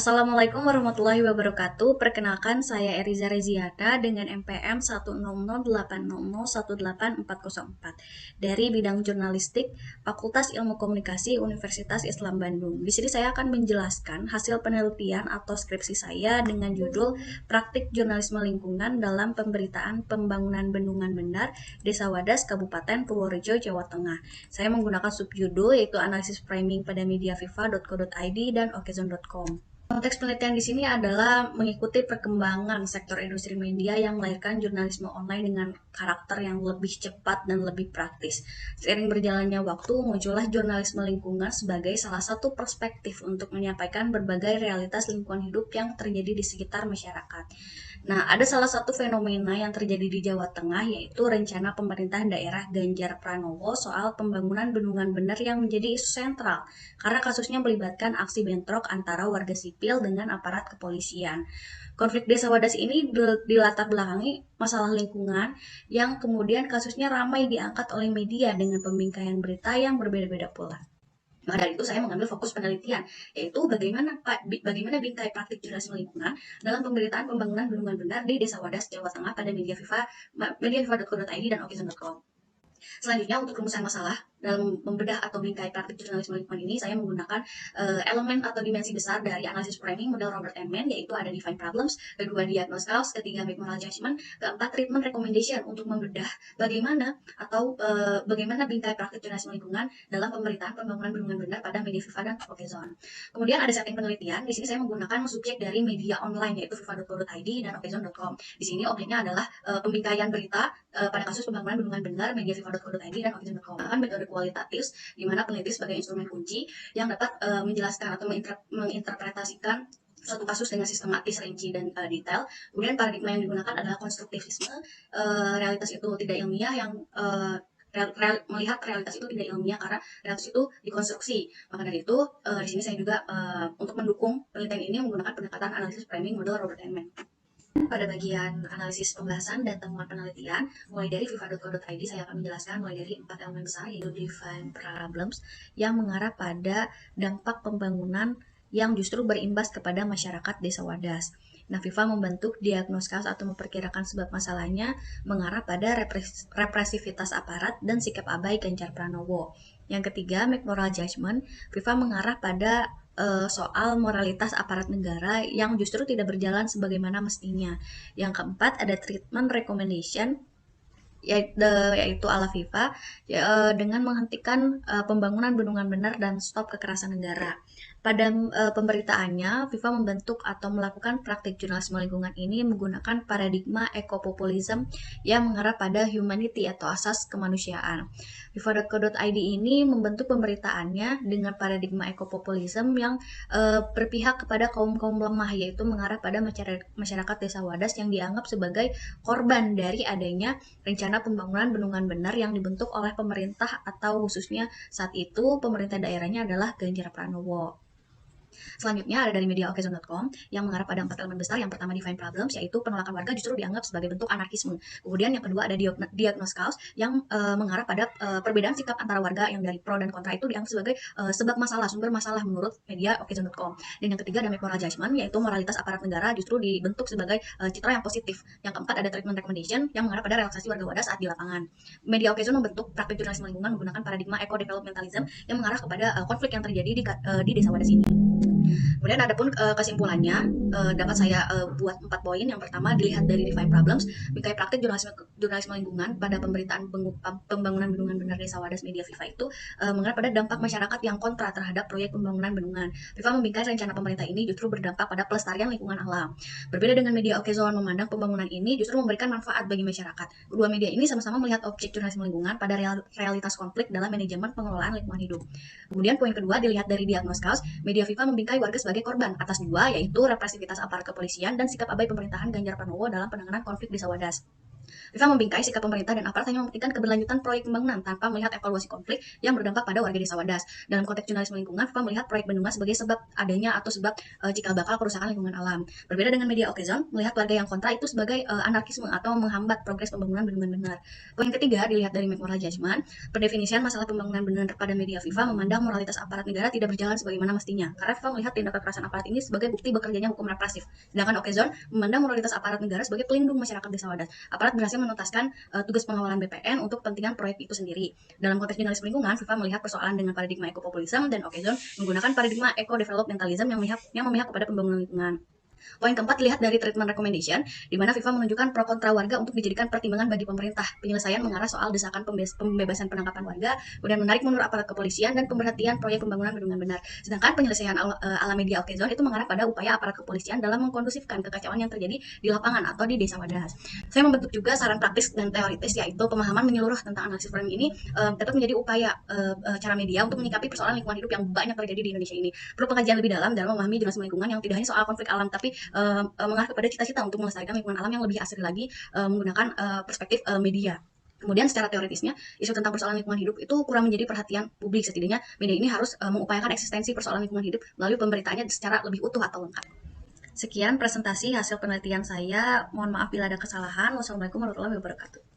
Assalamualaikum warahmatullahi wabarakatuh. Perkenalkan, saya Eriza Reziata dengan NPM 10080018404 dari bidang jurnalistik Fakultas Ilmu Komunikasi Universitas Islam Bandung. Di sini saya akan menjelaskan hasil penelitian atau skripsi saya dengan judul Praktik Jurnalisme Lingkungan dalam Pemberitaan Pembangunan Bendungan Bener Desa Wadas Kabupaten Purworejo, Jawa Tengah. Saya menggunakan subjudul yaitu analisis framing pada mediaviva.co.id dan okezon.com. Konteks penelitian di sini adalah mengikuti perkembangan sektor industri media yang melahirkan jurnalisme online dengan karakter yang lebih cepat dan lebih praktis. Seiring berjalannya waktu, muncullah jurnalisme lingkungan sebagai salah satu perspektif untuk menyampaikan berbagai realitas lingkungan hidup yang terjadi di sekitar masyarakat. Nah, ada salah satu fenomena yang terjadi di Jawa Tengah, yaitu rencana pemerintah daerah Ganjar Pranowo soal pembangunan bendungan bener yang menjadi isu sentral, karena kasusnya melibatkan aksi bentrok antara warga sipil dengan aparat kepolisian. Konflik Desa Wadas ini dilatar belakangi masalah lingkungan yang kemudian kasusnya ramai diangkat oleh media dengan pembingkaian berita yang berbeda-beda pula. Maka dari itu saya mengambil fokus penelitian, yaitu bagaimana bingkai praktik jurnalisme lingkungan dalam pemberitaan pembangunan bendungan bener di Desa Wadas, Jawa Tengah pada mediaviva.co.id dan okezon.com. Selanjutnya, untuk rumusan masalah dalam membedah atau bingkai praktik jurnalisme lingkungan ini, saya menggunakan elemen atau dimensi besar dari analisis framing model Robert Eman, yaitu ada define problems, kedua diagnose cause, ketiga make moral judgment, keempat treatment recommendation untuk membedah bagaimana bingkai praktik jurnalisme lingkungan dalam pemberitaan pembangunan bendungan bener pada mediaviva dan okezon. Kemudian ada setting penelitian. Di sini saya menggunakan subjek dari media online yaitu viva.co.id dan okezon.com. Di sini objeknya adalah pembingkaian berita pada kasus pembangunan bendungan bener mediaviva.co.id dan okezon.com. Metode kualitatif, di mana peneliti sebagai instrumen kunci yang dapat menjelaskan atau menginterpretasikan suatu kasus dengan sistematis, rinci, dan detail. Kemudian paradigma yang digunakan adalah konstruktivisme, realitas itu tidak ilmiah, yang melihat realitas itu tidak ilmiah karena realitas itu dikonstruksi. Maka dari itu, di sini saya juga untuk mendukung penelitian ini menggunakan pendekatan analisis framing model Robert Eman. Pada bagian analisis pembahasan dan temuan penelitian, mulai dari viva.co.id saya akan menjelaskan mulai dari 4 elemen besar, yaitu define problems yang mengarah pada dampak pembangunan yang justru berimbas kepada masyarakat Desa Wadas. Nah, Viva membentuk diagnosis atau memperkirakan sebab masalahnya mengarah pada represivitas aparat dan sikap abai Ganjar Pranowo. Yang ketiga, make moral judgment. Viva mengarah pada soal moralitas aparat negara yang justru tidak berjalan sebagaimana mestinya. Yang keempat, ada treatment recommendation, yaitu ala FIFA dengan menghentikan pembangunan bendungan bener dan stop kekerasan negara. Pada pemberitaannya, FIFA membentuk atau melakukan praktik jurnalisme lingkungan ini menggunakan paradigma ekopopulisme yang mengarah pada humanity atau asas kemanusiaan. FIFA.co.id ini membentuk pemberitaannya dengan paradigma ekopopulisme yang berpihak kepada kaum-kaum lemah, yaitu mengarah pada masyarakat Desa Wadas yang dianggap sebagai korban dari adanya rencana pembangunan bendungan bener yang dibentuk oleh pemerintah atau khususnya saat itu pemerintah daerahnya adalah Ganjar Pranowo. Selanjutnya ada dari media okezon.com yang mengarah pada 4 elemen besar. Yang pertama, define problems, yaitu penolakan warga justru dianggap sebagai bentuk anarkisme. Kemudian yang kedua ada diagnose cause yang mengarah pada perbedaan sikap antara warga yang dari pro dan kontra itu dianggap sebagai sebab masalah, sumber masalah menurut media okezon.com. Dan yang ketiga ada make moral judgment, yaitu moralitas aparat negara justru dibentuk sebagai citra yang positif. Yang keempat ada treatment recommendation yang mengarah pada relaksasi warga Wadas saat di lapangan. Media okezon membentuk praktik jurnalisme lingkungan menggunakan paradigma eco-developmentalism yang mengarah kepada konflik yang terjadi di Desa Wadas ini. Kemudian adapun kesimpulannya dapat saya buat 4 poin. Yang pertama, dilihat dari define problems, bingkai praktik jurnalisme lingkungan pada pemberitaan pembangunan bendungan bener Desa Wadas media Viva itu mengarah pada dampak masyarakat yang kontra terhadap proyek pembangunan bendungan. Viva membingkai rencana pemerintah ini justru berdampak pada pelestarian lingkungan alam. Berbeda dengan media okezon memandang pembangunan ini justru memberikan manfaat bagi masyarakat. Kedua media ini sama-sama melihat objek jurnalisme lingkungan pada realitas konflik dalam manajemen pengelolaan lingkungan hidup. Kemudian poin kedua, dilihat dari diagnose cause, media Viva membingkai warga sebagai korban atas dua, yaitu represivitas aparat kepolisian dan sikap abai pemerintahan Ganjar Pranowo dalam penanganan konflik Desa Wadas. FIFA membingkai sikap pemerintah dan aparat hanya membuktikan keberlanjutan proyek pembangunan tanpa melihat evaluasi konflik yang berdampak pada warga desa Wadas. Dalam konteks jurnalisme lingkungan, FIFA melihat proyek bendungan sebagai sebab adanya atau sebab cikal bakal kerusakan lingkungan alam. Berbeda dengan media Okezone, melihat warga yang kontra itu sebagai anarkisme atau menghambat progres pembangunan bendungan benar. Poin ketiga, dilihat dari moral judgment, pendefinisian masalah pembangunan benar pada media FIFA memandang moralitas aparat negara tidak berjalan sebagaimana mestinya. Karena FIFA melihat tindak kekerasan aparat ini sebagai bukti bekerjanya hukum represif. Sedangkan Okezone memandang moralitas aparat negara sebagai pelindung masyarakat desa Wadas. Aparat berhasil menuntaskan tugas pengawalan BPN untuk kepentingan proyek itu sendiri. Dalam konteks jurnalisme lingkungan, FIFA melihat persoalan dengan paradigma ekopopulisme dan Okezone menggunakan paradigma eco-developmentalism yang memihak kepada pembangunan lingkungan. Poin keempat, lihat dari treatment recommendation, di mana FIFA menunjukkan pro kontra warga untuk dijadikan pertimbangan bagi pemerintah. Penyelesaian mengarah soal desakan pembebasan penangkapan warga, kemudian menarik mundur aparat kepolisian, dan pemberhentian proyek pembangunan bendungan benar. Sedangkan penyelesaian ala media Okezone itu mengarah pada upaya aparat kepolisian dalam mengkondusifkan kekacauan yang terjadi di lapangan atau di desa Wadas. Saya membentuk juga saran praktis dan teoritis, yaitu pemahaman menyeluruh tentang analisis framing ini dapat menjadi upaya cara media untuk menyikapi persoalan lingkungan hidup yang banyak terjadi di Indonesia ini. Perlu pengkajian lebih dalam memahami jurnalisme lingkungan yang tidak hanya soal konflik alam, tapi mengarah kepada cita-cita untuk melestarikan lingkungan alam yang lebih asri lagi menggunakan perspektif media. Kemudian secara teoritisnya, isu tentang persoalan lingkungan hidup itu kurang menjadi perhatian publik. Setidaknya media ini harus mengupayakan eksistensi persoalan lingkungan hidup melalui pemberitaannya secara lebih utuh atau lengkap. Sekian presentasi hasil penelitian saya. Mohon maaf bila ada kesalahan. Wassalamualaikum warahmatullahi wabarakatuh.